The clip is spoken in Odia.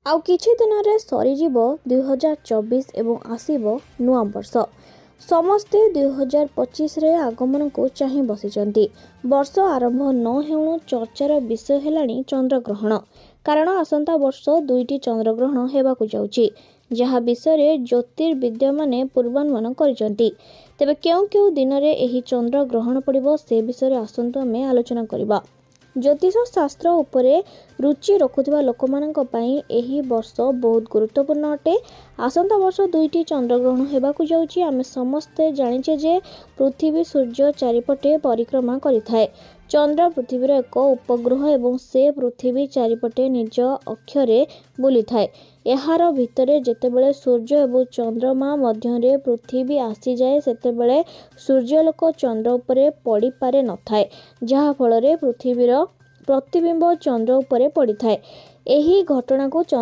ଆଉ କିଛି ଦିନରେ ସରିଯିବ 2024 ଏବଂ ଆସିବ ନୂଆ ବର୍ଷ। ସମସ୍ତେ 2025ରେ ଆଗମନକୁ ଚାହିଁ ବସିଛନ୍ତି। ବର୍ଷ ଆରମ୍ଭ ନ ହେଉଣୁ ଚର୍ଚ୍ଚାର ବିଷୟ ହେଲାଣି ଚନ୍ଦ୍ରଗ୍ରହଣ। କାରଣ ଆସନ୍ତା ବର୍ଷ 2ଟି ଚନ୍ଦ୍ରଗ୍ରହଣ ହେବାକୁ ଯାଉଛି, ଯାହା ବିଷୟରେ ଜ୍ୟୋତିର୍ବିଦମାନେ ପୂର୍ବାନୁମାନ କରିଛନ୍ତି। ତେବେ କେଉଁ କେଉଁ ଦିନରେ ଏହି ଚନ୍ଦ୍ରଗ୍ରହଣ ପଡ଼ିବ ସେ ବିଷୟରେ ଆସନ୍ତୁ ଆମେ ଆଲୋଚନା କରିବା। ଜ୍ୟୋତିଷ ଶାସ୍ତ୍ର ଉପରେ ରୁଚି ରଖୁଥିବା ଲୋକମାନଙ୍କ ପାଇଁ ଏହି ବର୍ଷ ବହୁତ ଗୁରୁତ୍ୱପୂର୍ଣ୍ଣ ଅଟେ। ଆସନ୍ତା ବର୍ଷ 2ଟି ଚନ୍ଦ୍ରଗ୍ରହଣ ହେବାକୁ ଯାଉଛି। ଆମେ ସମସ୍ତେ ଜାଣିଛେ ଯେ ପୃଥିବୀ ସୂର୍ଯ୍ୟ ଚାରିପଟେ ପରିକ୍ରମା କରିଥାଏ। ଚନ୍ଦ୍ର ପୃଥିବୀର ଏକ ଉପଗ୍ରହ ଏବଂ ସେ ପୃଥିବୀ ଚାରିପଟେ ନିଜ ଅକ୍ଷରେ ବୁଲିଥାଏ। ଏହାର ଭିତରେ ଯେତେବେଳେ ସୂର୍ଯ୍ୟ ଏବଂ ଚନ୍ଦ୍ରମା ମଧ୍ୟରେ ପୃଥିବୀ ଆସିଯାଏ, ସେତେବେଳେ ସୂର୍ଯ୍ୟଲୋକ ଚନ୍ଦ୍ର ଉପରେ ପଡ଼ିପାରେ ନଥାଏ, ଯାହାଫଳରେ ପୃଥିବୀର ପ୍ରତିବିମ୍ବ ଚନ୍ଦ୍ର ଉପରେ ପଡ଼ିଥାଏ। ଏହି ଘଟଣାକୁ